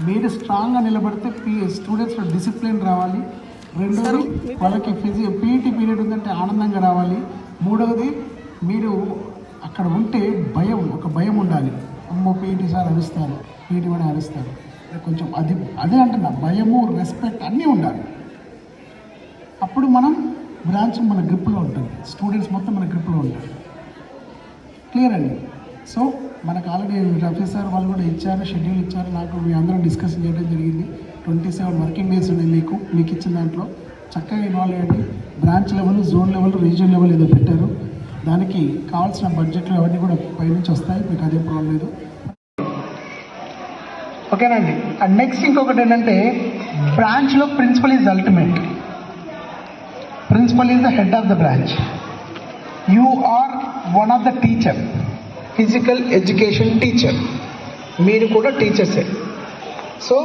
మీరు స్ట్రాంగ్గా నిలబడితే స్టూడెంట్స్లో డిసిప్లిన్ రావాలి. రెండోది వాళ్ళకి పీఈటీ పీరియడ్ ఉందంటే ఆనందంగా రావాలి. మూడవది మీరు అక్కడ ఉంటే ఒక భయం ఉండాలి. అమ్మో పీఈటీ సార్ అరుస్తారు, పీఈటీ కూడా అరుస్తారు, కొంచెం అదే అంటున్నా, భయము రెస్పెక్ట్ అన్నీ ఉండాలి. అప్పుడు బ్రాంచ్ మన గ్రిప్లో ఉంటుంది, స్టూడెంట్స్ మొత్తం మన గ్రిప్లో ఉంటారు. క్లియర్ అండి. సో మనకు ఆల్రెడీ రఫీ సార్ వాళ్ళు కూడా ఇచ్చారు, షెడ్యూల్ ఇచ్చారు. నాకు మీ అందరం డిస్కషన్ చేయడం జరిగింది. 27 వర్కింగ్ డేస్ ఉన్నాయి మీకు ఇచ్చిన దాంట్లో. చక్కగా ఇన్వాల్వ్ అయ్యండి. Branch level, zone level, region level ఏదో పెట్టారు. దానికి కావాల్సిన బడ్జెట్లు అవన్నీ కూడా పైనుంచి వస్తాయి, మీకు అదే ప్రాబ్లం లేదు. ఓకేనండి. అండ్ నెక్స్ట్ ఇంకొకటి ఏంటంటే, బ్రాంచ్లో principal is ultimate. Principal is the head of the branch. You are one of the teacher, physical education teacher. మీరు కూడా టీచర్సే. సో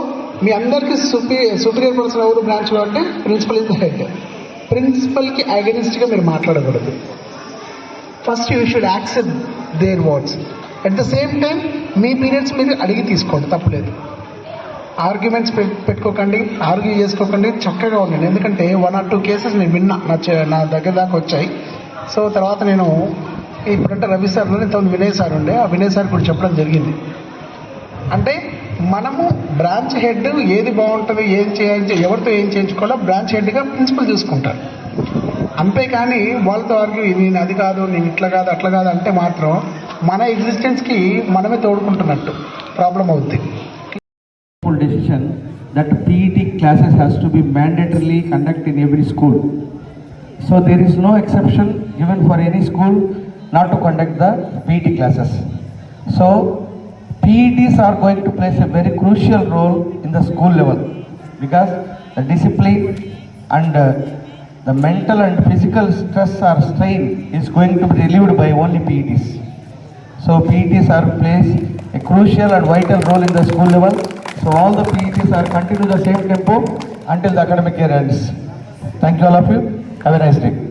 మీ అందరికీ సుపీరియర్ పర్సన్ ఎవరు బ్రాంచ్లో అంటే ప్రిన్సిపల్ ఈజ్ ద హెడ్. ప్రిన్సిపల్కి అగెనిస్ట్గా మీరు మాట్లాడకూడదు. First you should accept their words. At the same time me periods మీరు అడిగి తీసుకోండి, తప్పలేదు. ఆర్గ్యుమెంట్స్ పెట్టుకోకండి, ఆర్గ్యూ చేసుకోకండి, చక్కగా ఉండండి. ఎందుకంటే 1 or 2 కేసెస్ నేను విన్నా, నా దగ్గర దాకా వచ్చాయి. సో తర్వాత నేను ఇప్పుడంటే రవి సార్లో ఇంతకుముందు వినయ్ సార్ ఉండే, ఆ వినయ్ సార్ కూడా చెప్పడం జరిగింది. అంటే మనము బ్రాంచ్ హెడ్ ఏది బాగుంటుంది, ఏం చేయాలి, ఎవరితో ఏం చేయించుకోవాలో బ్రాంచ్ హెడ్గా ప్రిన్సిపల్ చూసుకుంటారు. అంతేకాని వాళ్ళతో ఆర్గ్యూ నేను అది కాదు, నేను ఇట్లా కాదు, అట్లా కాదు అంటే మాత్రం మన ఎగ్జిస్టెన్స్కి మనమే తోడుకుంటున్నట్టు ప్రాబ్లం అవుతుంది. Decision that PET classes has to be mandatorily conducted in every school. So there is no exception given for any school not to conduct the PET classes. So PETs are going to play a very crucial role in the school level because the discipline and the mental and physical stress or strain is going to be relieved by only PETs. So PETs are plays a crucial and vital role in the school level. So all the PETs are continue the same tempo until the academic year ends. Thank you all of you. Have a nice day.